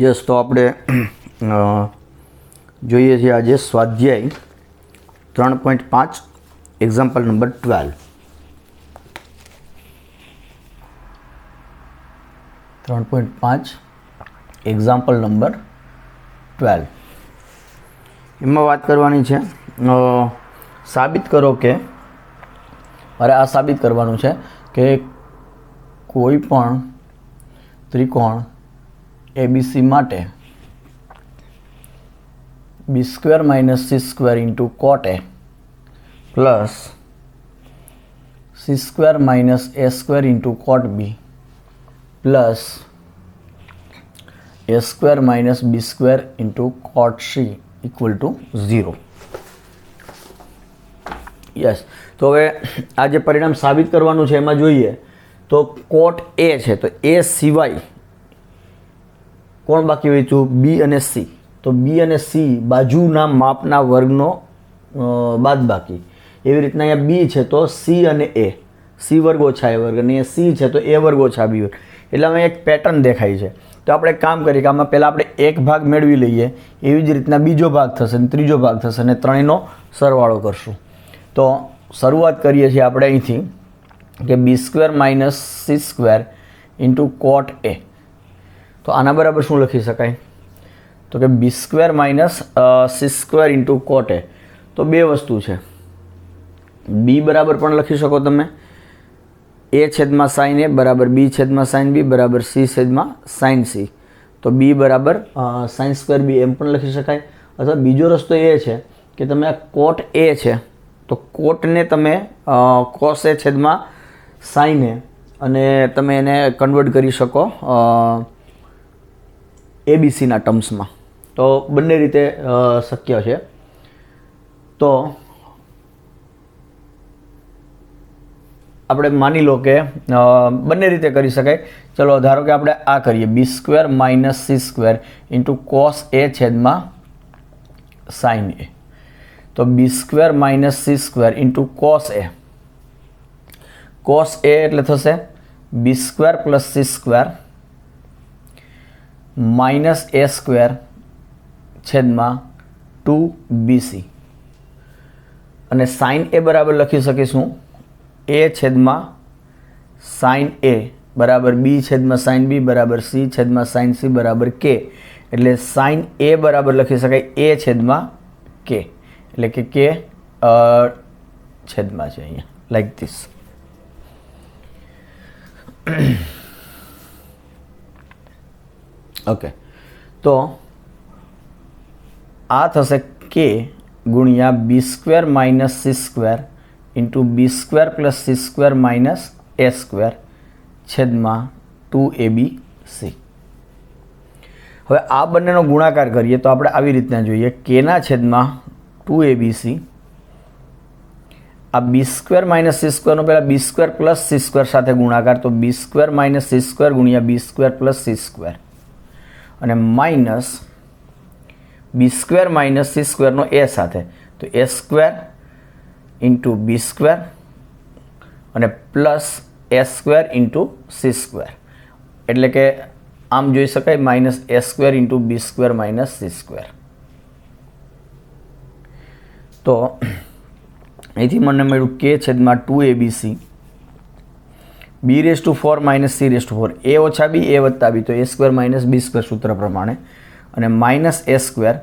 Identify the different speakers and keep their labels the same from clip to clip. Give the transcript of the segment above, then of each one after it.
Speaker 1: Yes, તો આપણે જોઈએ છીએ આજે સ્વાધ્યાય 3.5 એક્ઝામ્પલ નંબર 12. 3.5 example number 12. એમાં વાત કરવાની છે સાબિત કરો કે, મારે આ સાબિત કરવાનું છે કે કોઈ પણ ત્રિકોણ ABC માટે B² - C² into cot A plus C² - A² into cot B plus A² - B² into cot C equal to 0. Yes, તો હવે આ જે પરિણામ સાબિત કરવાનું છે એમાં જોઈએ તો કોટ A છે, તો A સિવાય કોણ બાકી વચ્યું? B અને C. તો B અને C બાજુના માપના વર્ગનો બાદબાકી. એવી રીતના અહીંયા B છે તો C અને A, C વર્ગ ઓછા A વર્ગ, અને C છે તો A વર્ગ ઓછા B વર્ગ. એટલે અમે એક પેટર્ન દેખાય છે. તો આપણે એક કામ કરીએ કે આમાં પહેલાં આપણે એક ભાગ મેળવી લઈએ, એવી જ રીતના બીજો ભાગ થશે અને ત્રીજો ભાગ થશે અને ત્રણેયનો સરવાળો કરશું. તો શરૂઆત કરીએ છીએ આપણે અહીંથી કે B² - C² into cot A. તો આના બરાબર શું લખી શકાય? તો કે B² - C² into cot A. તો બે વસ્તુ છે, B બરાબર પણ લખી શકો તમે, A છેદમાં sin A બરાબર B છેદમાં sin B બરાબર C છેદમાં sin C. તો B બરાબર sin² B એમ પણ લખી શકાય. અથવા બીજો રસ્તો એ છે કે તમે આ cot A છે તો કોટને તમે cos A છેદમાં sin A અને તમે એને કન્વર્ટ કરી શકો ABCના ટર્મ્સમાં. તો બંને રીતે શક્ય છે. તો આપણે માની લો કે બંને રીતે કરી શકાય. ચલો ધારો કે આપણે આ કરીએ B² - C² into cos A છેદમાં sin A. તો B² - C² into cos A. cos A એટલે થશે B² plus C² minus A² છેદમાં 2BC. અને sin A બરાબર લખી શકીશું A છેદમાં sin A બરાબર B છેદમાં sin B બરાબર C છેદમાં sin C બરાબર K. એટલે sin A બરાબર લખી શકાય A છેદમાં K, એટલે કે K છેદમાં છે અહીંયા, લાઈક ધીસ. ઓકે, તો આ થશે K ગુણ્યા B² - C² into B² plus C² minus A² છેદમાં 2ABC. હવે આ બંનેનો ગુણાકાર કરીએ તો આપણે આવી રીતના જોઈએ, Kના છેદમાં 2ABC. આ B² - C² નો પહેલાં B² plus C² સાથે ગુણાકાર, તો B² - C² ગુણ્યા B² plus C² અને minus B² - C² no A સાથે, તો A² into B² અને પ્લસ A² into C². એટલે કે આમ જોઈ શકાય -A² into B² minus C². તો અહીંથી મને મળ્યું K છેદમાં 2ABC B⁴ - C⁴ A ઓછા B A વત્તા B, તો A² minus B² સૂત્ર પ્રમાણે, અને minus A²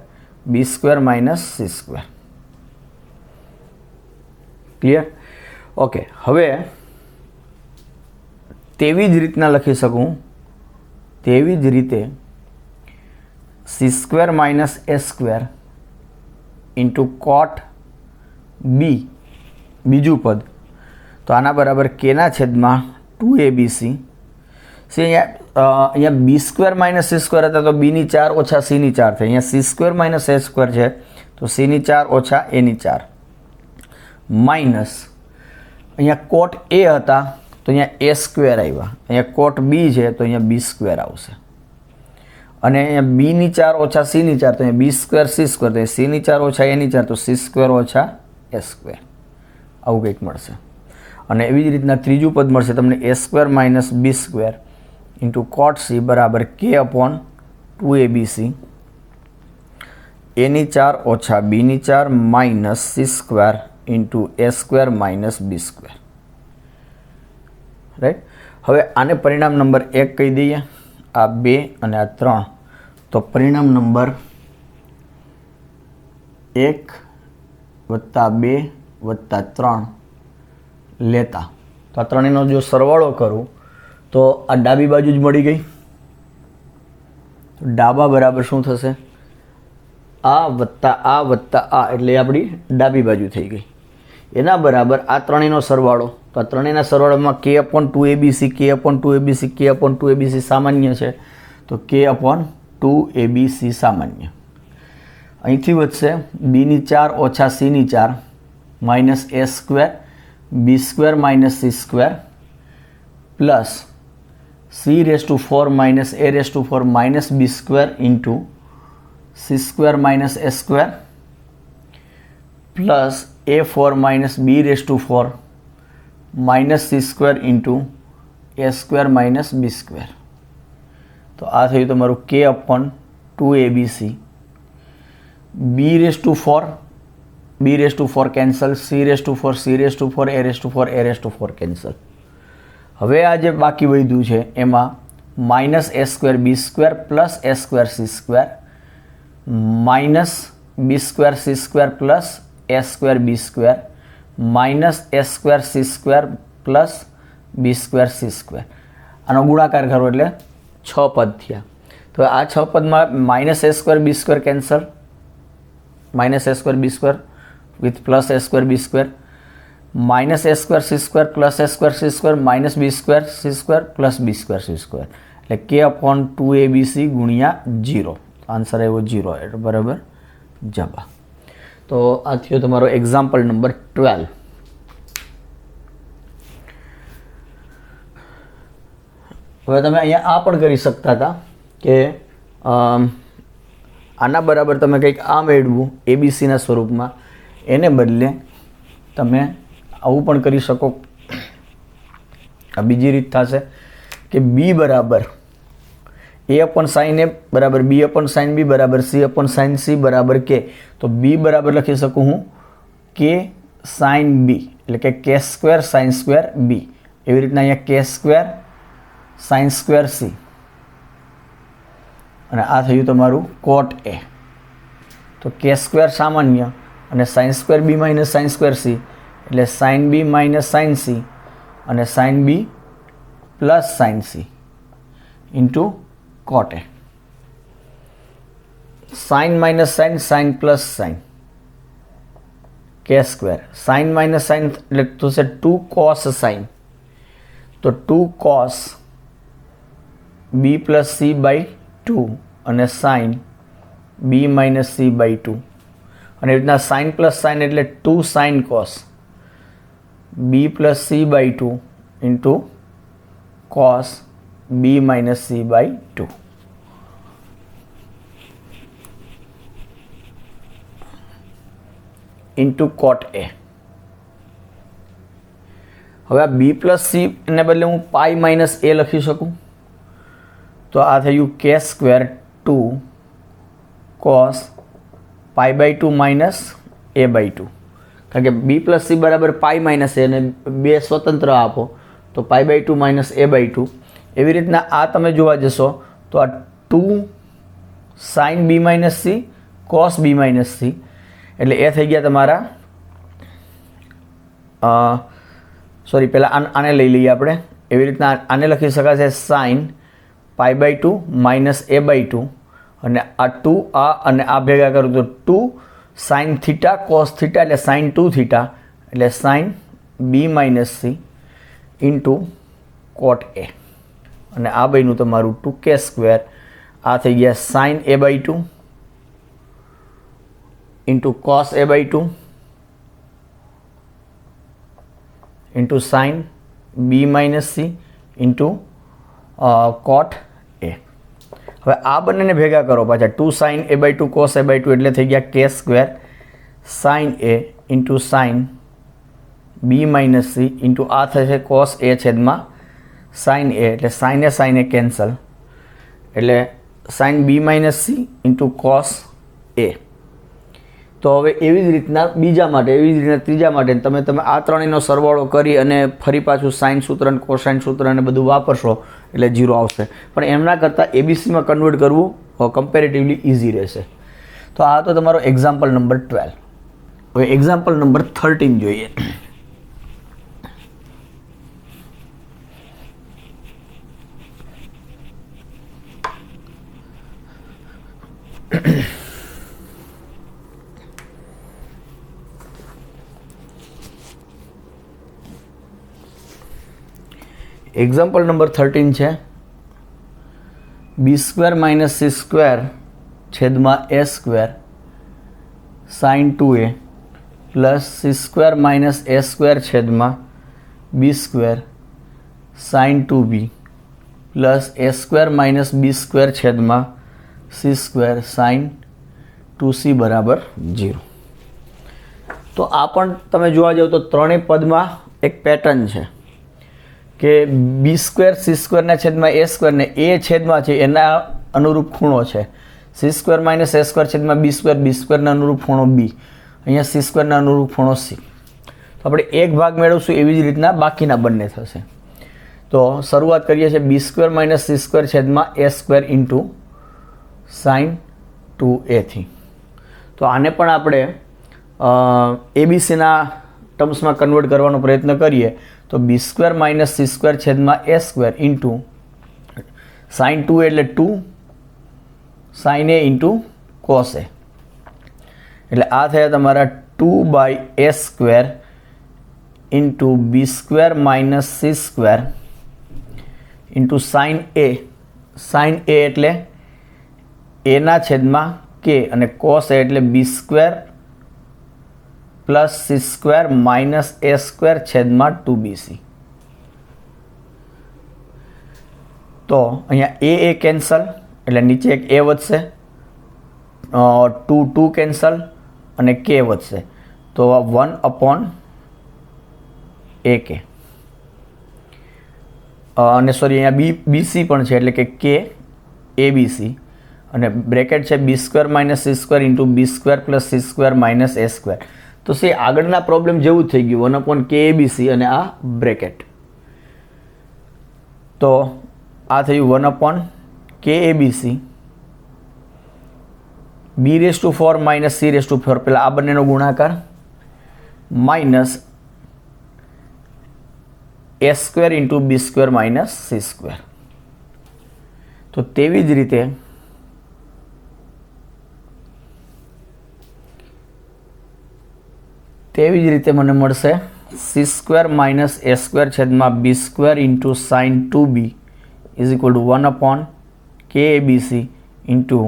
Speaker 1: B² minus C². Clear? Okay, હવે તેવી જ રીતના લખી શકું, તેવી જ રીતે C² minus A² into cot B બીજું પદ. તો આના બરાબર Kના છેદમાં 2ABC. અહીંયા B² minus C² હતા તો B⁴ ઓછા C⁴ થાય. અહીંયા C² minus A² છે તો C⁴ ઓછા A⁴ માઇનસ અહીંયા કોટ A હતા તો અહીંયા A² આવ્યા, અહીંયા કોટ B છે તો અહીંયા B² આવશે, અને અહીંયા B⁴ ઓછા C⁴ તો અહીંયા B² C², તો C⁴ ઓછા A⁴ તો C² ઓછા A². આવું કંઈક મળશે. અને એવી જ રીતના ત્રીજું પદ મળશે તમને A² - B² into cot C બરાબર K upon 2abc a⁴ ઓછા b⁴ minus c² into a² minus b², right. હવે આને પરિણામ નંબર 1 કહી દઈએ, આ 2 અને આ 3, તો પરિણામ નંબર 1 વત્તા 2 વત્તા 3 લેતા, તો આ ત્રણેયનો જો સરવાળો કરું તો આ ડાબી બાજુ જ મળી ગઈ. તો ડાબા બરાબર શું થશે? આ વત્તા આ એટલે આપણી ડાબી બાજુ થઈ ગઈ. એના બરાબર આ ત્રણેયનો સરવાળો, તો આ ત્રણેયના સરવાળામાં k/2abc k/2abc k/2abc સામાન્ય છે, તો k/2abc સામાન્ય. અહીંથી વધશે b⁴ ઓછા c⁴ minus a² b² minus c² plus c⁴ minus a⁴ minus b² into c² minus a² plus a4 minus b⁴ minus c² into a² minus b². તો આ થયું તમારું k/2abc. b⁴ cancel, c⁴ a⁴ cancel. હવે આ જે બાકી વધ્યું છે એમાં minus a² b² plus a² c² minus b² c² plus a² b² minus a² c² plus b² c². આનો ગુણાકાર કરો એટલે 6 પદ થયા. તો આ 6 પદમાં minus a² b² cancel, minus a² b² with plus a² b², minus a² c² plus a² c² minus b² c² plus b² c², એટલે k/2abc ગુણ્યા 0. આન્સર આવ્યો 0, એટલે બરાબર જવાબ. તો આ થયો તમારો એક્ઝામ્પલ નંબર 12. હવે તમે અહીંયા આ પણ કરી શકતા હતા કે આના બરાબર તમે કંઈક આ મેળવું એબીસીના સ્વરૂપમાં, એને બદલે તમે આવું પણ કરી શકો. આ બીજી રીત થશે કે બી બરાબર a/sin a બરાબર b/sin b બરાબર c/sin c બરાબર k. તો બી બરાબર લખી શકું હું k sin b, એટલે કે k² sin² b. એવી રીતના અહીંયા k² sin² c, અને આ થયું તમારું cot a. તો k² સામાન્ય અને sin² b minus sin² c, એટલે sin b minus sin c અને sin b plus sin c into cot a. sin minus sin, sin plus sin, k². sin minus sin એટલે થશે 2 cos sin, તો 2 cos b plus c by 2 અને sin b minus c by 2, અને એ રીતના sin plus sin એટલે 2 sin cos b plus c by 2 into cos b minus c by 2. Into cot a. હવે આ b plus c ને બદલે હું pi minus a લખી શકું. તો આ થયું k² 2 cos pi by 2 minus a by 2, કારણ કે b પ્લસ c બરાબર પાઈ માઇનસ a, અને બે સ્વતંત્ર આપો તો pi by 2 minus a by 2. એવી રીતના આ તમે જોવા જશો તો આ 2 sin b minus c cos b minus c, એટલે એ થઈ ગયા તમારા સોરી પહેલાં આને લઈ લઈએ આપણે. એવી રીતના આને લખી શકાશે sin pi by 2 minus a by 2, અને આ 2 આ અને આ ભેગા કરું તો 2 sin થીટા cos થીટા એટલે sin 2 થીટા, એટલે sin b minus c into cot a, અને આ બન્યું તમારું 2k². આ થઈ ગયા sin a by 2 into cos a by 2 into sin b minus c into cot a. હવે આ બંનેને ભેગા કરો પાછા, 2 sin a by 2 cos a by 2 એટલે થઈ ગયા k² sin a into sin b minus c into આ થશે cos a છેદમાં sin a, એટલે sin a કેન્સલ, એટલે sine B minus C into cos A. તો હવે એવી જ રીતના બીજા માટે, એવી જ રીતના ત્રીજા માટે તમે આ ત્રણેયનો સરવાળો કરી અને ફરી પાછું સાઇન સૂત્ર અને કોસાઇન સૂત્ર અને બધું વાપરશો એટલે 0 આવશે. પણ એમના કરતાં એબીસીમાં કન્વર્ટ કરવું કમ્પેરેટિવલી ઇઝી રહેશે. તો આ તો તમારો એક્ઝામ્પલ નંબર 12. હવે એક્ઝામ્પલ નંબર 13 જોઈએ. એક્ઝામ્પલ નંબર 13 છે b square minus c square છેદમાં a square sine 2a plus c square minus a square છેદમાં b square sine 2b plus a square minus b square છેદમાં c square sine 2c બરાબર 0. તો આ પણ તમે જોવા જાઓ તો ત્રણેય પદમાં એક પેટર્ન છે કે બી સ્ક્વેર સી સ્ક્વેરના છેદમાં એ સ્ક્વેરને એ છેદમાં છે એના અનુરૂપ ખૂણો છે. C square minus a square છેદમાં બી સ્ક્વેરના અનુરૂપ ખૂણો બી, અહીંયા સી સ્ક્વેરના અનુરૂપ ખૂણો સી. તો આપણે એક ભાગ મેળવશું, એવી જ રીતના બાકીના બંને થશે. તો શરૂઆત કરીએ છીએ બી સ્ક્વેર માઇનસ સી સ્ક્વેર છેદમાં a square into sign 2a થી. તો આને પણ આપણે એબીસીના ટર્મ્સમાં કન્વર્ટ કરવાનો પ્રયત્ન કરીએ તો b square minus c square છેદમાં એ સ્ક્વેર ઇન્ટુ સાઇન 2 એટલે 2 sine a into cos a. એટલે આ થયા તમારા 2/a square into b square minus c square into sine a. Sine a એટલે એના છેદમાં કે અને કોસ એ એટલે b square plus c square minus a square છેદમાં 2bc. તો અહીંયા એ કેન્સલ એટલે નીચે એક એ વધશે, 2 કેન્સલ અને કે વધશે. તો 1/ak અને સોરી અહીંયા બીસી પણ છે એટલે કે કે એબીસી અને બ્રેકેટ છે b square minus c square into b square plus c square minus a square. તો સે આગળના પ્રોબ્લેમ જેવું જ થઈ ગયું, 1/KABC અને આ બ્રેકેટ. તો આ થયું 1/KABC b⁴ માઇનસ c⁴ પેલા આ બંનેનો ગુણાકાર minus a square into b square minus c square. તો તેવી જ રીતે મને મળશે c square minus a square છેદમાં b square into sine 2b is equal to 1/KABC into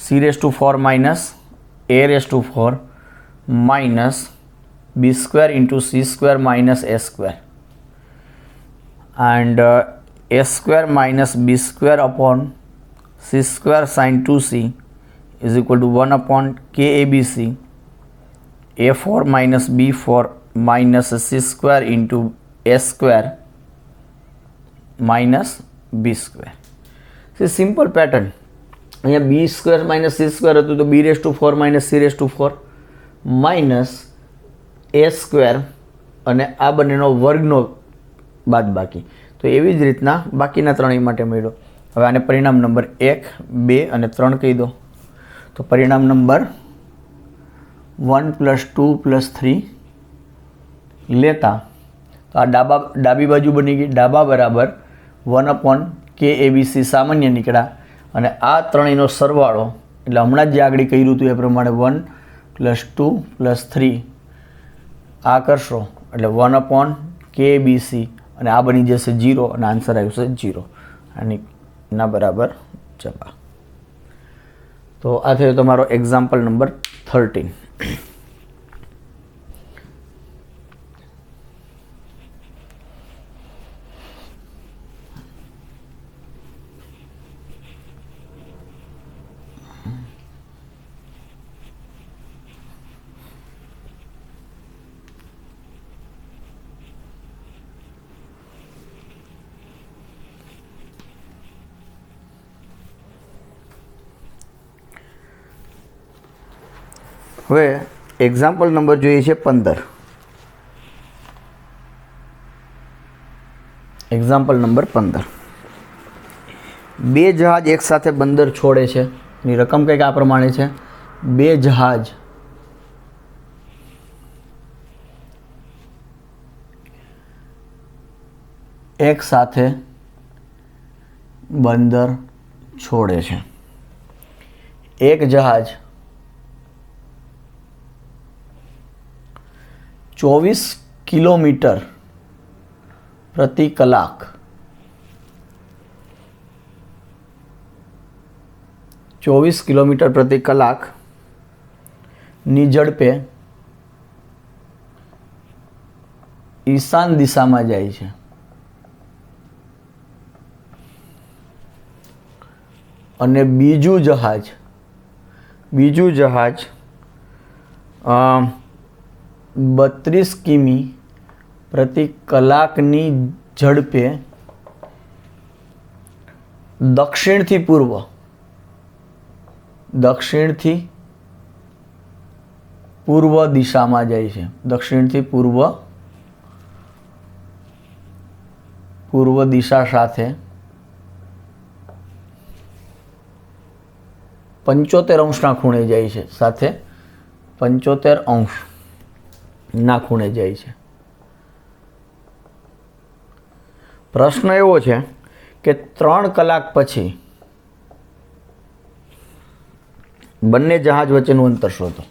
Speaker 1: c⁴ minus a⁴ minus b square into c square minus a square and a square minus b square upon c square sin 2c is equal to 1/KABC a4 minus b4 minus c square into a square minus b square. So simple pattern. અહીંયા b square minus c square હતું તો b⁴ minus c⁴ minus a square અને આ બંનેનો વર્ગનો બાદ બાકી. તો એવી જ રીતના બાકીના ત્રણેય માટે મળ્યો. હવે આને પરિણામ નંબર 1, 2 અને 3 કહી દો. તો પરિણામ નંબર 1 + 2 + 3 લેતા તો આ ડાબી બાજુ બની ગઈ. ડાબા બરાબર 1/KABC સામાન્ય નીકળ્યા અને આ ત્રણેયનો સરવાળો એટલે હમણાં જ જે આગળ કર્યું હતું એ પ્રમાણે 1 + 2 + 3 આ કરશો એટલે 1/KABC અને આ બની જશે 0 અને આન્સર આવશે 0 અને ના બરાબર જવાબ. તો આ થયો તમારો એક્ઝામ્પલ નંબર 13. હવે એક્ઝામ્પલ નંબર જોઈએ છે 15. Example number 15. 2 જહાજ એકસાથે બંદર છોડે છે. એની રકમ કંઈક આ પ્રમાણે છે. 2 જહાજ એક સાથે બંદર છોડે છે. એક જહાજ 24 કિલોમીટર પ્રતિ કલાક 24 કિલોમીટર પ્રતિ કલાક ની ઝડપે ઈશાન દિશામાં જાય છે. અને બીજું જહાજ 32 કિમી પ્રતિ કલાકની ઝડપે દક્ષિણથી પૂર્વ દિશામાં જાય છે. દક્ષિણથી પૂર્વ દિશા સાથે 75 અંશના ખૂણે જાય છે. 75 અંશના ખૂણે જાય છે. પ્રશ્ન એવો છે કે 3 કલાક પછી બંને જહાજ વચ્ચેનું અંતર શોધો.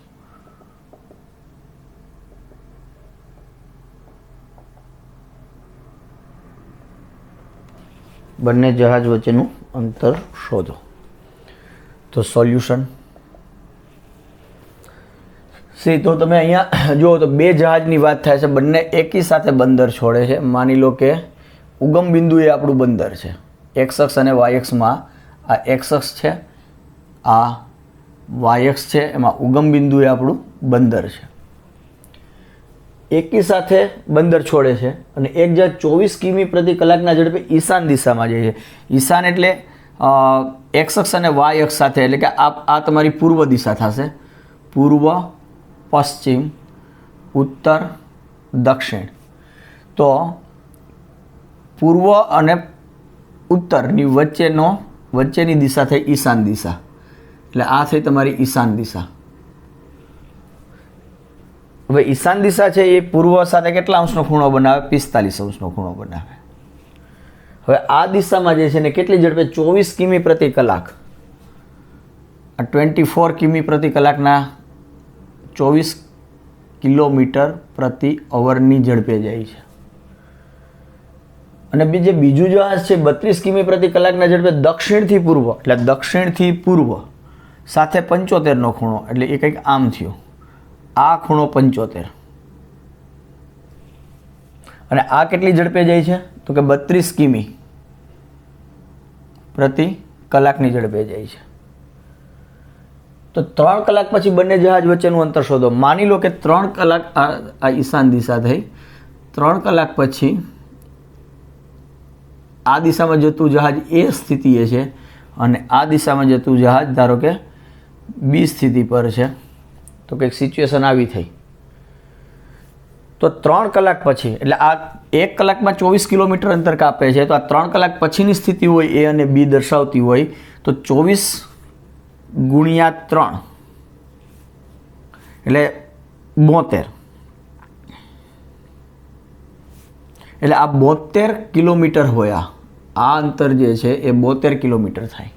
Speaker 1: બંને જહાજ વચ્ચેનું અંતર શોધો. તો સોલ્યુશન તો તમે અહીંયા જુઓ તો 2 જહાજની વાત થાય છે. બંને એકી સાથે બંદર છોડે છે. માની લો કે ઉગમ બિંદુ એ આપણું બંદર છે. એક્સ અક્ષ અને વાય અક્ષમાં આ એક્સ અક્ષ છે, આ વાય અક્ષ છે, એમાં ઉગમ બિંદુ એ આપણું બંદર છે. એકી સાથે બંદર છોડે છે અને એક જહાજ 24 કિમી પ્રતિ કલાકના ઝડપે ઈશાન દિશામાં જાય છે. ઈશાન એટલે એક્સ અક્ષ અને વાય અક્ષ સાથે, એટલે કે આ તમારી પૂર્વ દિશા થશે. પૂર્વ, પશ્ચિમ, ઉત્તર, દક્ષિણ. તો પૂર્વ અને ઉત્તરની વચ્ચેની દિશા થઈ ઈશાન દિશા. એટલે આ થઈ તમારી ઈશાન દિશા. હવે ઈશાન દિશા છે એ પૂર્વ સાથે કેટલા અંશનો ખૂણો બનાવે? 45 અંશનો ખૂણો બનાવે. હવે આ દિશામાં જે છે ને કેટલી ઝડપે? 24 કિમી પ્રતિ કલાક. આ 24 કિમી પ્રતિ કલાકના 24 કિલોમીટર પ્રતિ અવરની ઝડપે જાય છે. અને બીજું જહાજ છે 32 કિમી પ્રતિ કલાકના ઝડપે દક્ષિણથી પૂર્વ, એટલે દક્ષિણથી પૂર્વ સાથે 75નો ખૂણો, એટલે એ કંઈક આમ થયો. આ ખૂણો 75 અને આ કેટલી ઝડપે જાય છે? તો કે 32 કિમી પ્રતિ કલાકની ઝડપે જાય છે. તો 3 કલાક પછી બંને જહાજ વચ્ચેનું અંતર શોધો. માની લો કે 3 કલાક આ ઈશાન દિશા થઈ. 3 કલાક પછી આ દિશામાં જતું જહાજ એ સ્થિતિએ છે અને આ દિશામાં જતું જહાજ ધારો કે બી સ્થિતિ પર છે. તો કંઈક સિચ્યુએશન આવી થઈ. તો 3 કલાક પછી, એટલે આ 1 કલાકમાં 24 કિલોમીટર અંતર કાપે છે, તો આ 3 કલાક પછીની સ્થિતિ હોય એ અને બી દર્શાવતી હોય તો 24 ગુણ્યા 3 એટલે 72. એટલે આ 72 કિલોમીટર હોય. આ અંતર જે છે એ 72 કિલોમીટર થાય.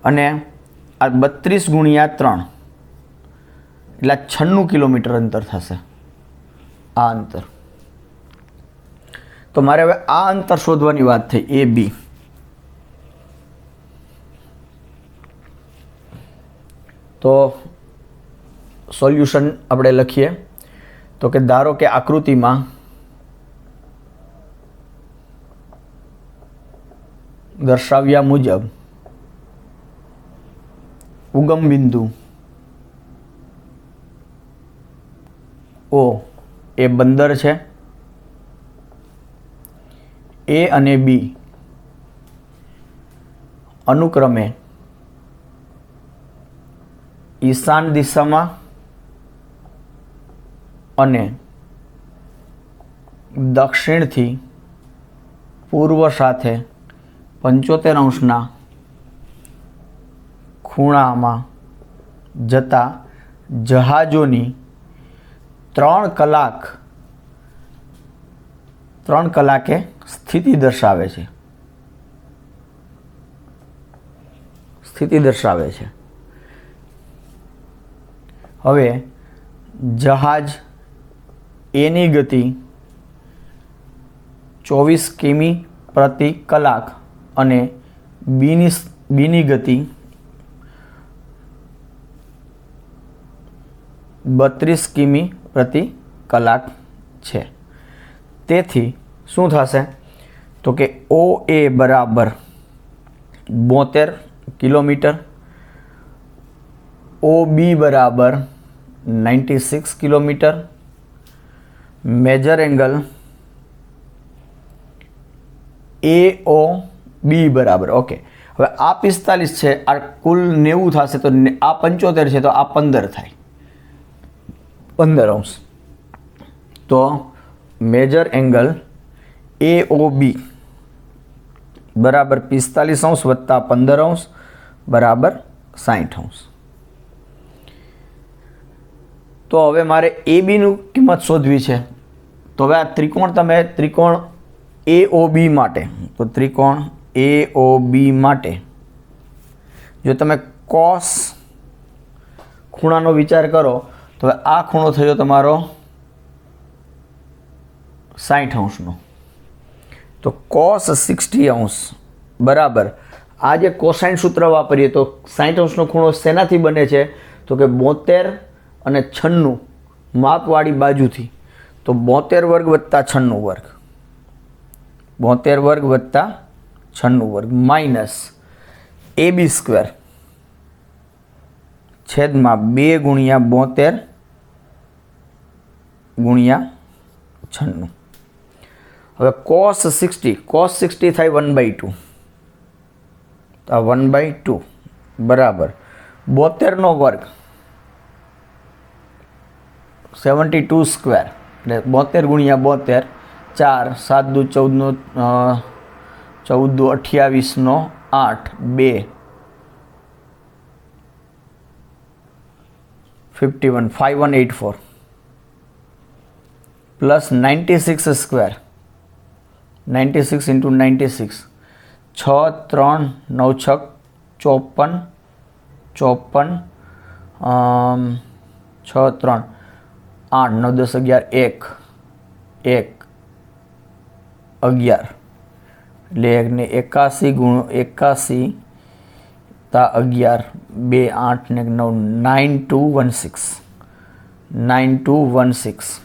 Speaker 1: અને આ 32 ગુણ્યા 3 એટલે 96 કિલોમીટર અંતર થશે. આ અંતર. તો મારે હવે આ અંતર શોધવાની વાત થઈ, એ બી. તો સોલ્યુશન આપણે લખીએ તો કે ધારો કે આકૃતિમાં દર્શાવ્યા મુજબ ઉગમ બિંદુ ઓ એ બંદર છે. એ અને બી અનુક્રમે ઈશાન દિશામાં અને દક્ષિણથી પૂર્વ સાથે 75 અંશના ખૂણામાં જતા જહાજોની 3 કલાકે સ્થિતિ દર્શાવે છે. હવે જહાજ એની ગતિ 24 કિમી પ્રતિ કલાક અને બીની ગતિ 32 કિમી પ્રતિ કલાક છે. તેથી શું થશે તો કે OA બરાબર 72 કિલોમીટર, OB બરાબર 96 કિલોમીટર, મેજર એંગલ AOB બરાબર ઓકે. હવે આ 45 છે, આ કુલ 90 થશે, તો આ 75 છે, તો આ 15 થાય, 15 અંશ. તો મેજર એંગલ AOB બરાબર 45 અંશ વત્તા 15 અંશ બરાબર 60 અંશ. તો હવે મારે ABનું કિંમત શોધવી છે. તો હવે આ ત્રિકોણ AOB માટે, તો ત્રિકોણ AOB માટે જો તમે કોસ ખૂણાનો વિચાર કરો તો હવે આ ખૂણો થયો તમારો 60 અંશનો. તો cos 60 અંશ બરાબર આ જે કોસાઇન સૂત્ર વાપરીએ તો 60 અંશનો ખૂણો શેનાથી બને છે તો કે 72 અને 96 માપવાળી બાજુથી. તો 72 વર્ગ વત્તા 96 વર્ગ, 72 વર્ગ વત્તા 96 વર્ગ માઇનસ AB સ્ક્વેર છેદમાં 2 ગુણ્યા 72 ગુણ્યા 96. હવે cos 60 થાય 1/2, તો આ 1/2 બરાબર 72 વર્ગ 72 સ્ક્વેર એટલે 72 ગુણ્યા 72 4 7 દુ 14 14 28 નો 8 2 51 5184 પ્લસ 96 સ્ક્વેર 96 into 96 6 3 9 6 54 54 6 3 8 9 10 11 1 1 11 એટલે 1 ને 81 ગુણ 81 તા 11 2 8 ને 9 9216 9216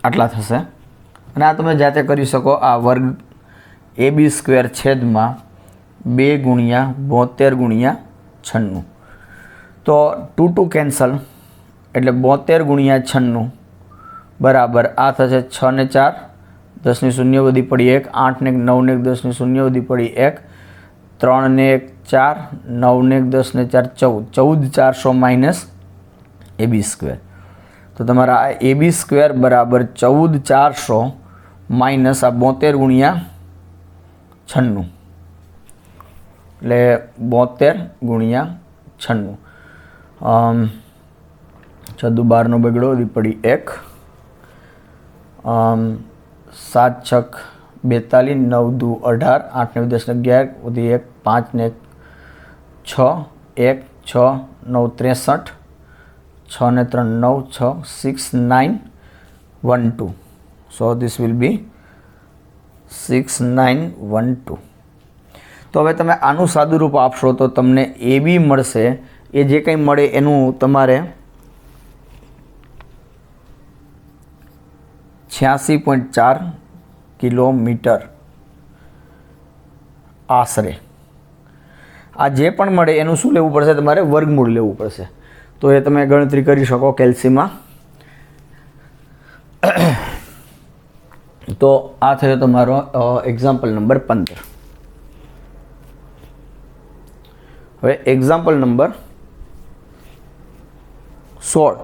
Speaker 1: આટલા થશે. અને આ તમે જાતે કરી શકો. આ વર્ગ AB સ્ક્વેર છેદમાં 2 ગુણ્યા 72 ગુણ્યા 96. તો 2 2 કેન્સલ એટલે 72 ગુણ્યા 96 બરાબર આ થશે 6 ને 4 10 ની શૂન્ય વધી પડી 1 8 ને 9 ને 10 ની શૂન્ય વધી પડી 1 3 ને 4 9 ને 10 ને 4 14 400 માઇનસ AB સ્ક્વેર. તો તમારા આ AB સ્ક્વેર બરાબર 14400 માઇનસ આ 72 ગુણ્યા 96 એટલે 72 ગુણ્યા 96 6 12 બગડો વધી પડી 1 7 6 42 9 2 18 8 ને 10 ને 11 વધી 1 5 ને 6 1 6 9 63 6 ને 3 9 6 6 9 1 2. So this will be 6912. તો હવે તમે આનું સાદું રૂપ આપશો તો તમને AB મળશે. એ જે કંઈ મળે એનું તમારે 86.4 કિલોમીટર આશરે. આ જે પણ મળે એનું શું લેવું પડશે તમારે વર્ગમૂળ લેવું પડશે. તો એ તમે ગણતરી કરી શકો કેલ્સીમાં. તો આ થયો તમારો એક્ઝામ્પલ નંબર 15. હવે એક્ઝામ્પલ નંબર 16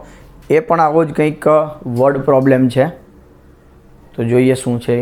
Speaker 1: એ પણ આવો જ કંઈક વર્ડ પ્રોબ્લેમ છે, તો જોઈએ શું છે.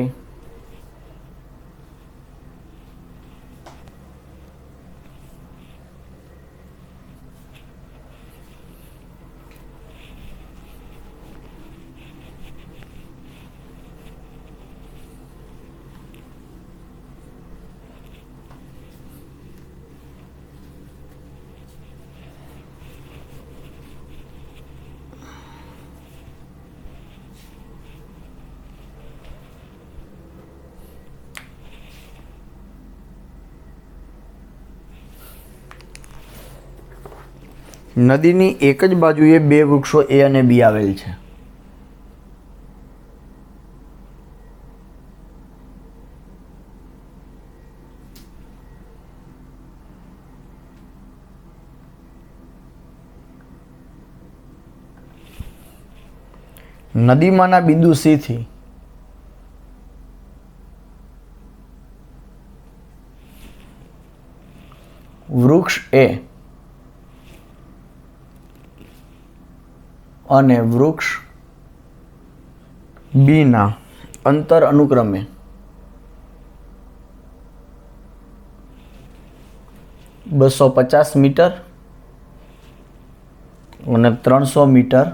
Speaker 1: નદીની એક જ બાજુએ બે વૃક્ષો એ અને બી આવેલ છે. નદીમાંના બિંદુ સી થી વૃક્ષ એ અને વૃક્ષ બી ના અંતર અનુક્રમે 250 મીટર અને 300 મીટર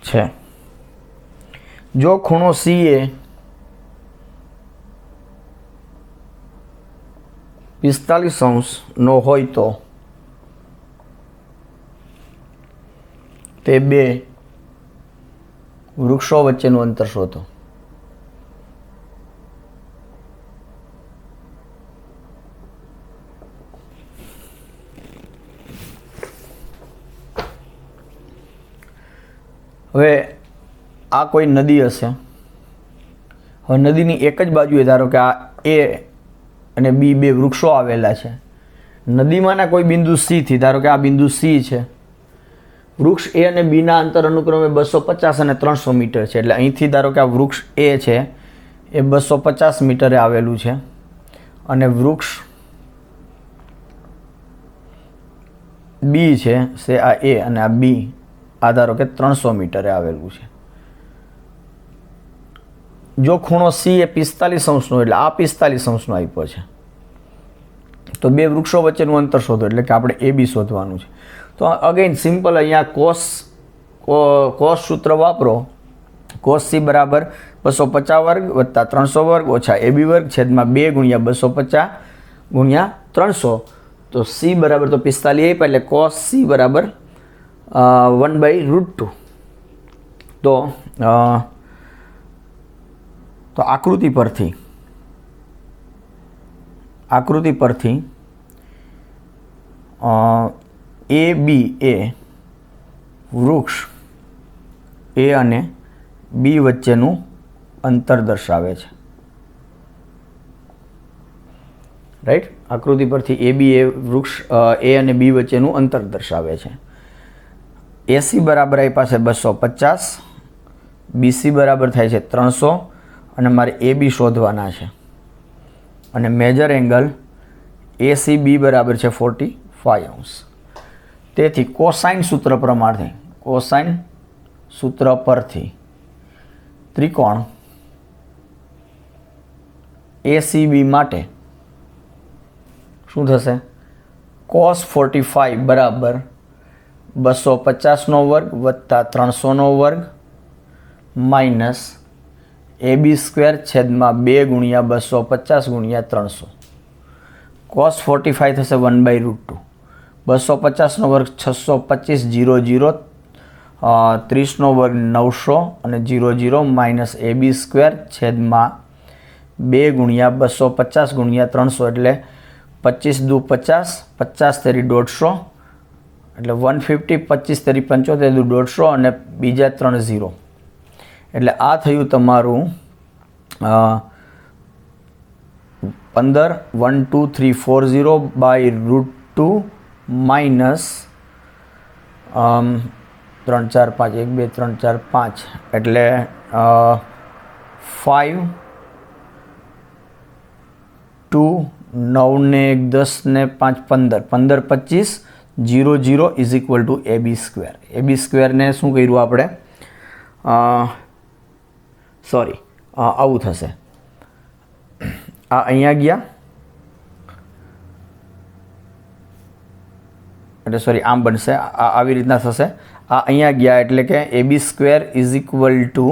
Speaker 1: છે. જો ખૂણો સી એ 45° નો હોય તો તે બે વૃક્ષો વચ્ચેનું અંતર શોધો. હવે આ કોઈ નદી હશે. હવે નદીની એક જ બાજુએ ધારો કે આ એ અને બી બે વૃક્ષો આવેલા છે. નદીમાંના કોઈ બિંદુ સી થી ધારો કે આ બિંદુ સી છે. વૃક્ષ એ અને બીના અંતર અનુક્રમે 250 અને 300 મીટર છે. એટલે અહીંથી ધારો કે આ વૃક્ષ એ છે એ 250 મીટરે આવેલું છે અને વૃક્ષ બી છે સે આ એ અને આ બી આ ધારો કે 300 મીટરે આવેલું છે. જો ખૂણો સી એ 45° એટલે આ 45° આપ્યો છે તો બે વૃક્ષો વચ્ચેનું અંતર શોધો, એટલે કે આપણે એ બી શોધવાનું છે. તો અગેન સિમ્પલ અહીંયા કોસ સૂત્ર વાપરો. કોસ સી બરાબર 250 વર્ગ વત્તા 300 વર્ગ ઓછા એ બી વર્ગ છેદમાં 2 ગુણ્યા 250 ગુણ્યા 300. તો સી બરાબર તો 45 આપ્યા એટલે કોસ સી બરાબર 1/√2. તો આકૃતિ પરથી એ બી એ વૃક્ષ એ અને બી વચ્ચેનું અંતર દર્શાવે છે. રાઈટ, આકૃતિ પરથી એ બી એ વૃક્ષ એ અને બી વચ્ચેનું અંતર દર્શાવે છે. એસી બરાબર આપ્યા છે 250, બીસી બરાબર થાય છે 300 અને મારે એ બી શોધવાના છે. અને મેજર એંગલ એસી બી બરાબર છે 45°. તેથી કોસાઇન સૂત્ર પરથી ત્રિકોણ એસીબી માટે શું થશે? cos 45 બરાબર 250 વર્ગ વત્તા 300 વર્ગ માઇનસ AB સ્ક્વેર છેદમાં 2 ગુણ્યા 250 ગુણ્યા 300. cos 45 થશે 1/√2. 250 વર્ગ 625, 0 30 વર્ગ 900 અને 0 માઇનસ AB સ્ક્વેર છેદમાં 2 ગુણ્યા 250 ગુણ્યા 300 એટલે 25 દુ 50, 50 તેરી 150 એટલે 150, 25 તેરી 75 દુ 150 અને બીજા 3 0 એટલે આ થયું તમારું 15 1 2 3 4 0/√2 માઇનસ 3 4 5 1 2 3 4 5 એટલે 5 2 9 ને 1 10 ને 5 15 15 25 0 0 is equal two AB square. AB સ્ક્વેરને શું કર્યું આપણે, સોરી આવું થશે, આ અહીંયા ગયા એટલે સોરી આમ બનશે, આ આવી રીતના થશે, આ અહીંયા ગયા એટલે કે AB square is equal two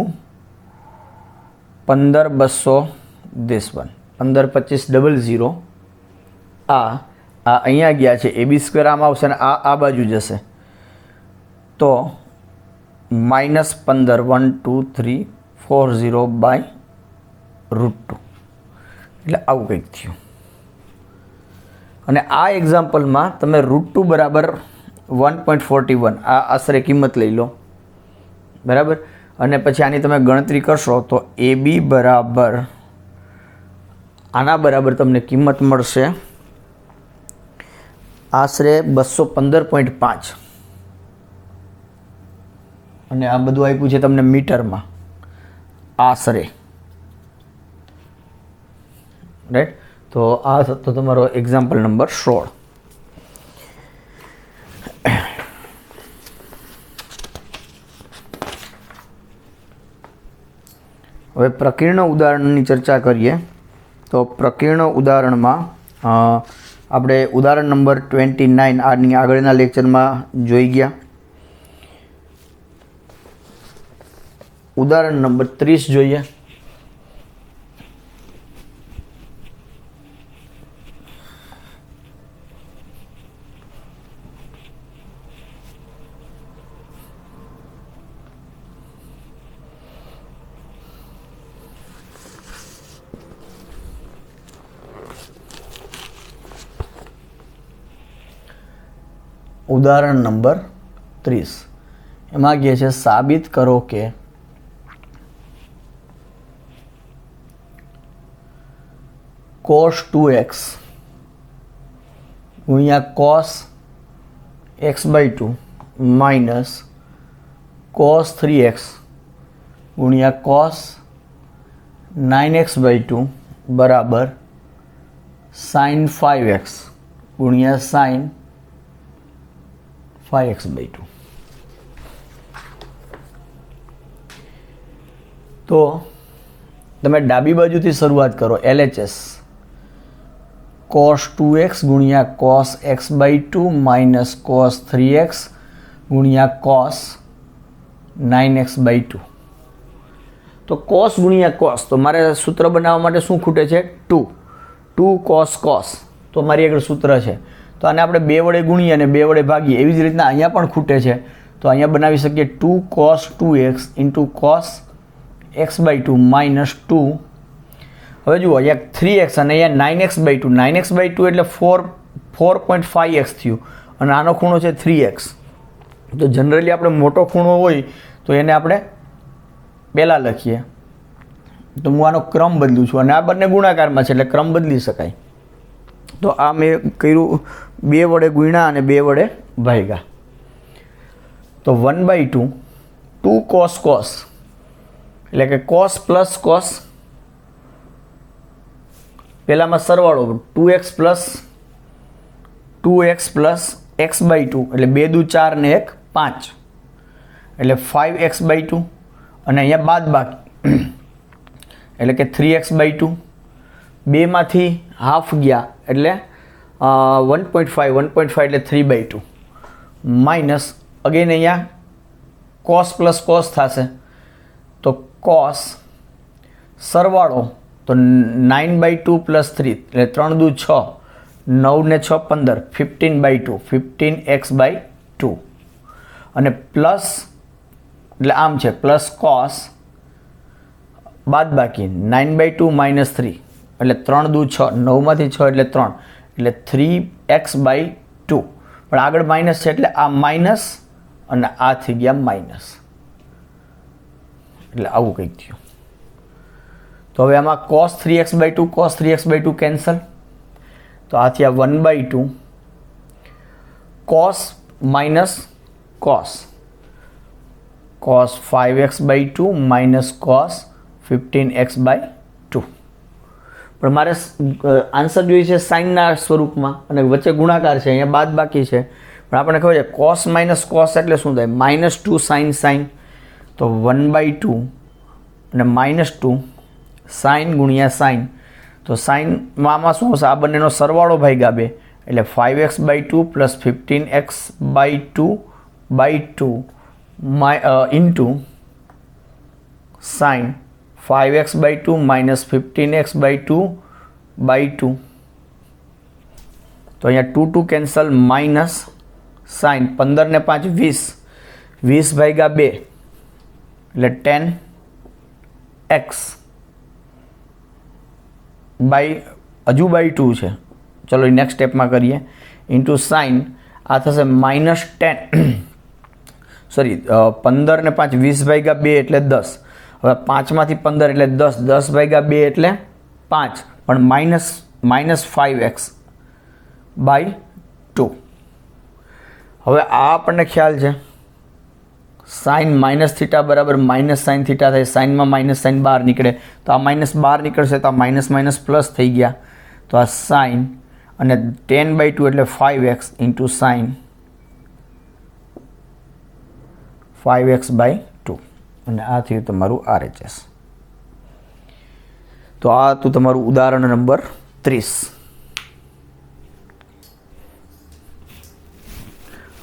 Speaker 1: 15,200 15 25 00, આ અહીંયા ગયા છે, AB સ્ક્વેર આમ આવશે ને આ બાજુ જશે તો -15 12340/√2, એટલે આવું કંઈક થયું. અને આ એક્ઝામ્પલમાં તમે √2 બરાબર 1.41 આ આશરે કિંમત લઈ લો, બરાબર. અને પછી આની તમે ગણતરી કરશો તો AB બરાબર આના બરાબર તમને કિંમત મળશે આશરે 215.5, અને આ બધું આપ્યું છે તમને મીટરમાં આશરે, રાઈટ. તો આ હતો તમારો એક્ઝામ્પલ નંબર 16. હવે પ્રકીર્ણ ઉદાહરણની ચર્ચા કરીએ. તો પ્રકીર્ણ ઉદાહરણમાં આપણે ઉદાહરણ નંબર 29 આની આગળના લેક્ચરમાં જોઈ ગયા. ઉદાહરણ નંબર 30 જોઈએ. ઉદાહરણ નંબર 30 એમાં કહે છે સાબિત કરો કે cos 2x ગુણ્યા cos x/2 minus cos 3x ગુણ્યા cos 9x/2 બરાબર sin 5x ગુણ્યા sin 5x/2. તો તમે ડાબી બાજુથી શરૂઆત કરો. LHS cos 2x ગુણ્યા cos x/2 minus cos 3x ગુણ્યા cos 9x/2. તો cos ગુણ્યા cos, તો મારે સૂત્ર બનાવવા માટે શું ખૂટે છે? 2 cos cos, તો મારી આગળ સૂત્ર છે. તો આને આપણે 2 વડે ગુણીએ અને 2 વડે ભાગીએ. એવી જ રીતના અહીંયા પણ ખૂટે છે, તો અહીંયા બનાવી શકીએ 2 cos 2x into cos x/2 minus 2. હવે જુઓ અહીંયા 3x અને અહીંયા 9x/2. 9x/2 એટલે 4.5x થયું, અને આનો ખૂણો છે 3x. તો જનરલી આપણે મોટો ખૂણો હોય તો એને આપણે પહેલાં લખીએ. તો હું આનો ક્રમ બદલું છું, અને આ બંને ગુણાકારમાં છે એટલે ક્રમ બદલી શકાય. તો આ મેં કર્યું 2 વડે ગુણ્યા અને 2 વડે ભાગ્યા. તો 1/2 2 cos cos એટલે કે cos પ્લસ cos, પહેલામાં સરવાળો 2x પ્લસ x/2 એટલે 2 દુ 4 ને 1 5 એટલે 5x/2, અને અહીંયા બાદ બાકી એટલે કે 3x/2. 2 માંથી હાફ ગયા એટલે 1.5 એટલે 3/2 માઇનસ અગેન અહીંયા cos પ્લસ cos થશે, તો cos સરવાળો તો 9/2 પ્લસ 3 એટલે 3 દુ 6, 9 ને 6 15 15/2 15x/2, અને પ્લસ એટલે આમ છે પ્લસ cos બાદ બાકી 9/2 માઇનસ 3 એટલે 3 દુ 6, 9 માંથી 6 એટલે 3 એટલે 3x/2, પણ આગળ માઇનસ છે એટલે આ માઇનસ અને આ થઈ ગયા માઇનસ, એટલે આવું કંઈક થયું. તો હવે આમાં cos 3x/2 કેન્સલ, તો આ થયા 1/2 cos minus cos 5x/2 minus cos 15x/2. પણ મારે આન્સર જોઈએ છે સાઇનના સ્વરૂપમાં, અને વચ્ચે ગુણાકાર છે, અહીંયા બાદ બાકી છે, પણ આપણને ખબર છે કોસ માઇનસ કોસ એટલે શું થાય? -2 સાઇન સાઇન, તો 1/2 અને -2 સાઇન ગુણ્યા સાઇન, તો સાઇનમાં આમાં શું હશે? આ બંનેનો સરવાળો ભાગ્યા 2 એટલે 5x/2 plus 15x/2 into sign 5x/2 minus 15x/2 તો અહીંયા 2 2 કેન્સલ, માઇનસ સાઇન 15 ને 5 20, 20/2 એટલે 10x હજુ બાય 2 છે, ચલો નેક્સ્ટ સ્ટેપમાં કરીએ, ઇન્ટુ સાઇન આ થશે -10 સોરી 15 ને 5 20/2 એટલે 10, હવે 5માંથી 15 એટલે 10, 10/2 એટલે 5, પણ -5x/2. હવે આ આપણને ખ્યાલ છે સાઇન માઇનસ થીટા બરાબર માઇનસ સાઇન થીટા થાય, સાઇનમાં માઇનસ સાઇન બહાર નીકળે તો આ માઇનસ બહાર નીકળશે તો આ માઇનસ માઇનસ પ્લસ થઈ ગયા, તો આ સાઇન અને 10/2 એટલે 5x ઇન્ટુ સાઇન 5x/2 અને આ થયું તમારું RHS. તો આ હતું તમારું ઉદાહરણ નંબર 30.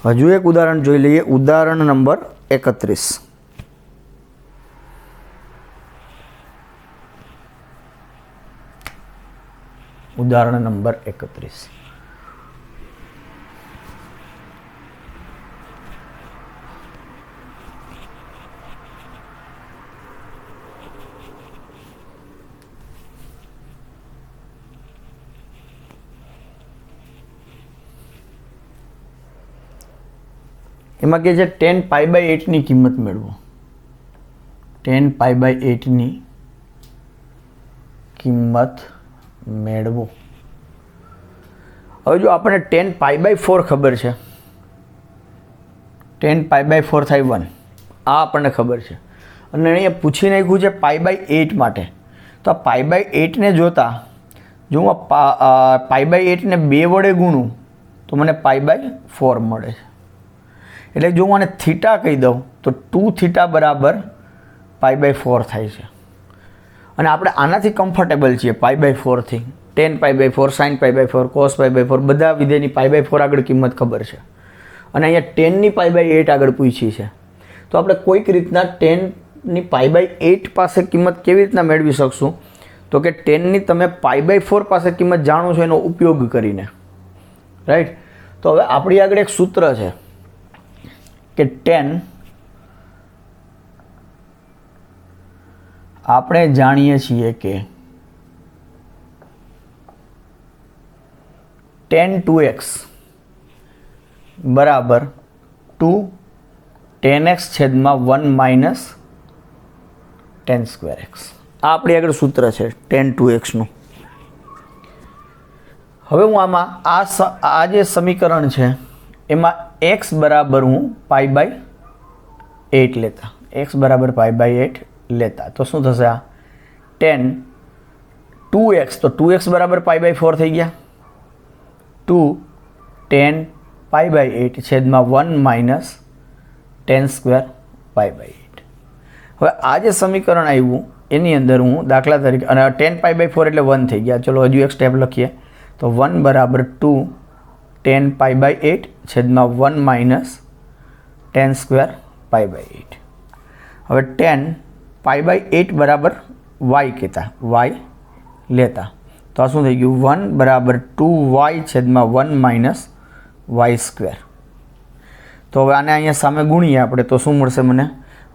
Speaker 1: હજુ એક ઉદાહરણ જોઈ લઈએ, ઉદાહરણ નંબર 31. ઉદાહરણ નંબર 31. એમાં કે છે 10π/8 ની કિંમત મેળવો. 10π/8 ની કિંમત મેળવો. હવે જો આપણને 10π/4 ખબર છે, 10π/4 થાય 1, આ આપણને ખબર છે, અને અહીંયા પૂછી નાખ્યું છે π/8 માટે, તો આ π/8 ને જોતા જો હું π/8 ને 2 વડે ગુણું તો મને π/4 મળે છે. એટલે જો હું આને થીટા કહી દઉં તો 2 થીટા બરાબર π/4 થાય છે, અને આપણે આનાથી કમ્ફર્ટેબલ છીએ π/4 થી. 10π/4 sin π/4 cos π/4 બધા વિધેયની π/4 આગળ કિંમત ખબર છે, અને અહીંયા 10ની π/8 આગળ પૂછી છે, તો આપણે કોઈક રીતના 10ની π/8 પાસે કિંમત કેવી રીતના મેળવી શકશું? તો કે 10ની તમે π/4 પાસે કિંમત જાણો છો એનો ઉપયોગ કરીને, રાઈટ? તો હવે આપણી આગળ એક સૂત્ર છે કે 10 આપણે જાણીએ છીએ કે 10 2x બરાબર 2 10x છેદમાં 1 માઇનસ 10 2x. આ આપણી આગળ સૂત્ર છે 10 2x નું. હવે હું આમાં આ જે સમીકરણ છે એમાં x બરાબર હું π/8 લેતા, x બરાબર π/8 લેતા તો શું થશે? આ 10 2x, તો 2x બરાબર π/4 થઈ ગયા, 2 10 π/8 છેદમાં 1 માઇનસ 10 2 હવે આ જે સમીકરણ આવ્યું એની અંદર હું દાખલા તરીકે, અને 10 π/4 એટલે 1 થઈ ગયા, ચલો હજુ એક સ્ટેપ લખીએ, તો 1 બરાબર 2 10 π/8 છેદમાં 1 માઇનસ 10 2 હવે 10 π/8 બરાબર y કહેતા, y લેતા તો આ શું થઈ ગયું? 1 બરાબર 2y છેદમાં 1 માઇનસ y². તો હવે આને અહીંયા સામે ગુણીએ આપણે તો શું મળશે મને?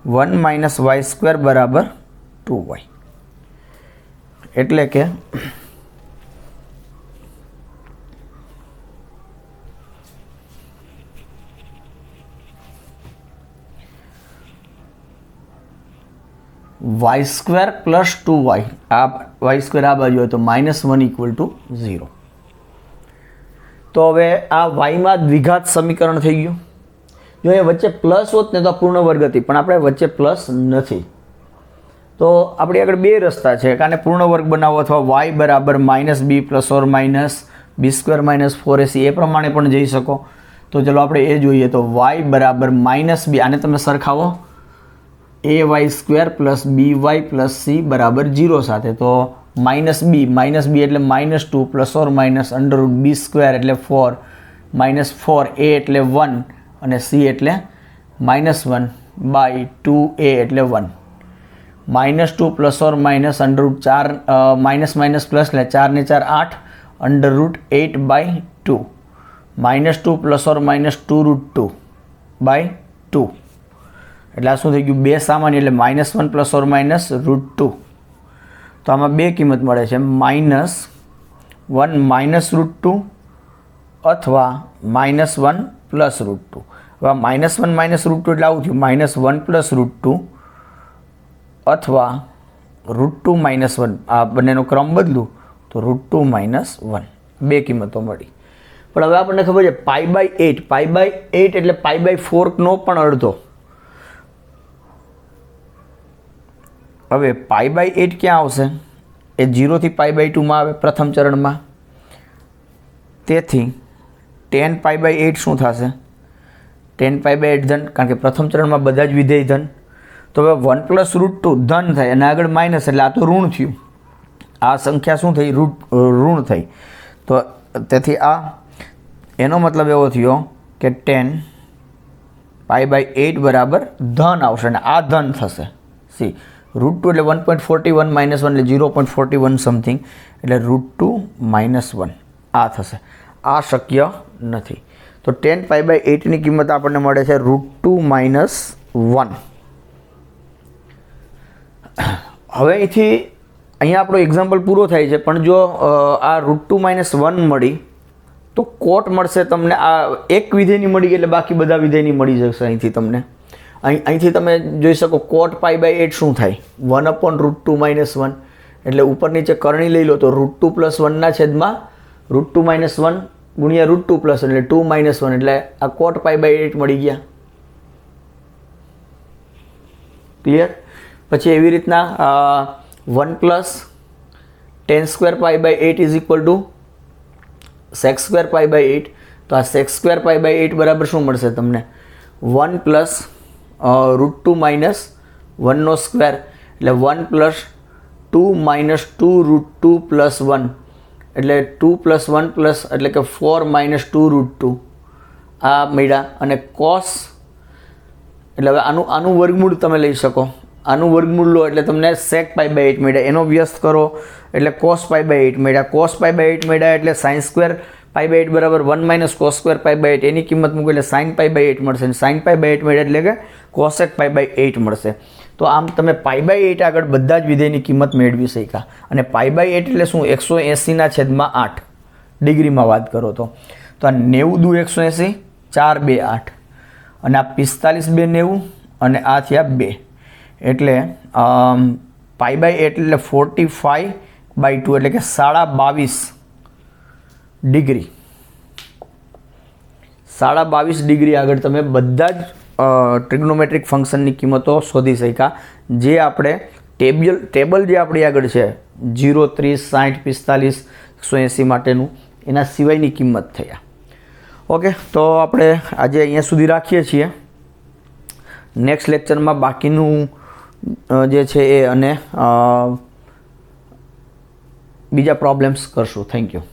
Speaker 1: 1 માઇનસ y² બરાબર 2y. એટલે કે y² પ્લસ 2y, આ y² આ બાજુ હોય તો -1 = 0. તો હવે આ yમાં દ્વિઘાત સમીકરણ થઈ ગયું. જો એ વચ્ચે પ્લસ હોત ને તો પૂર્ણ વર્ગ હતી, પણ આપણે વચ્ચે પ્લસ નથી, તો આપણી આગળ બે રસ્તા છે કે આને પૂર્ણ વર્ગ બનાવો અથવા y બરાબર -b ± b² - 4ac એ પ્રમાણે પણ જઈ શકો. તો ચલો આપણે એ જોઈએ. તો y બરાબર -b, આને તમે સરખાવો ay² plus by plus c બરાબર 0 સાથે. તો -b એટલે -2 પ્લસ ઓર માઇનસ √b² એટલે 4 -4 a એટલે 1 અને c એટલે -1 બાય 2a એટલે 1. -2 plus or minus √4 minus plus એટલે 4 ને 4 8 √8 by 2. -2 plus or minus 2√2 by 2 એટલે આ શું થઈ ગયું? 2 સામાન્ય એટલે -1 પ્લસ ઓર માઇનસ √2. તો આમાં બે કિંમત મળે છે, -1 માઇનસ √2 અથવા -1 પ્લસ √2. હવે -1 માઇનસ √2 એટલે આવું થયું -1 પ્લસ √2 અથવા √2 -1. આ બંનેનો ક્રમ બદલું તો √2 -1. બે કિંમતો મળી. પણ હવે આપણને ખબર છે π/8 એટલે π/4 પણ અડધો. હવે π/8 ક્યાં આવશે? એ 0 થી π/2 માં આવે પ્રથમ ચરણમાં. તેથી 10 π/8 શું થશે? 10 π/8 ધન, કારણ કે પ્રથમ ચરણમાં બધા જ વિધેય ધન. તો હવે 1 પ્લસ √2 ધન થાય અને આગળ માઇનસ એટલે આ તો ઋણ થયું. આ સંખ્યા શું થઈ? ઋણ થઈ. તો તેથી આ એનો મતલબ એવો થયો કે 10 π/8 બરાબર ધન આવશે અને આ ધન થશે. સી √2 એટલે 1.41 -1 એટલે 0.41 સમથિંગ એટલે √2 -1 આ થશે. આ શક્ય નથી. તો 10 π/8 કિંમત આપણને મળે છે √2 -1. હવે અહીંથી અહીંયા આપણો એક્ઝામ્પલ પૂરો થાય છે. પણ જો આ √2 -1 મળી તો કોટ મળશે તમને. આ એક વિધેયની મળી ગઈ એટલે બાકી બધા વિધેયની મળી જશે. અહીંથી તમને અહીંથી તમે જોઈ શકો કોટ π/8 શું થાય? 1/√2 -1 એટલે ઉપર નીચે કરણી લઈ લો તો √2 + 1 ના છેદમાં √2 -1 ગુણ્યા √2 + 1 એટલે 2 -1 એટલે આ કોટ π/8 મળી ગયા. ક્લિયર? પછી એવી રીતના 1 + tan² π/8 = sec² π/8. તો આ sec² π/8 બરાબર શું મળશે તમને? 1 + √2 - 1² એટલે 1 + 2 - 2√2 + 1 એટલે 2 + 1 પ્લસ એટલે કે 4 - 2√2 આ મળ્યા. અને cos એટલે હવે આનું વર્ગમૂળ તમે લઈ શકો. આનું વર્ગમૂળ લો એટલે તમને sec π/8 મળ્યા. એનો વ્યસ્ત કરો એટલે cos π/8 મળ્યા. cos π/8 મળ્યા એટલે sin² π/8 બરાબર 1 - cos² π/8 એની કિંમત મૂકો એટલે sin π/8 મળશે. અને sin π/8 મળ્યા એટલે કે cosec π/8 મળશે. તો આમ તમે π/8 આગળ બધા જ વિધેયની કિંમત મેળવી શક્યા. અને π/8 એટલે શું? 180/8 ડિગ્રીમાં વાત કરો તો આ 90 દુ 180 4 2 8 અને આ 45 2 90 અને આ થયા 2 એટલે π/8 એટલે 45/2 એટલે કે 22.5 ડિગ્રી. 22.5 ડિગ્રી આગળ તમે બધા જ ટ્રિગ્નોમેટ્રિક ફંક્શનની કિંમતો શોધી શક્યા. જે આપણે ટેબલ જે આપણી આગળ છે 0 30 60 45 180 માટેનું એના સિવાયની કિંમત થયા. ઓકે, તો આપણે આજે અહીંયા સુધી રાખીએ છીએ. નેક્સ્ટ લેક્ચરમાં બાકીનું જે છે એ અને બીજા પ્રોબ્લેમ્સ કરશું. Thank you.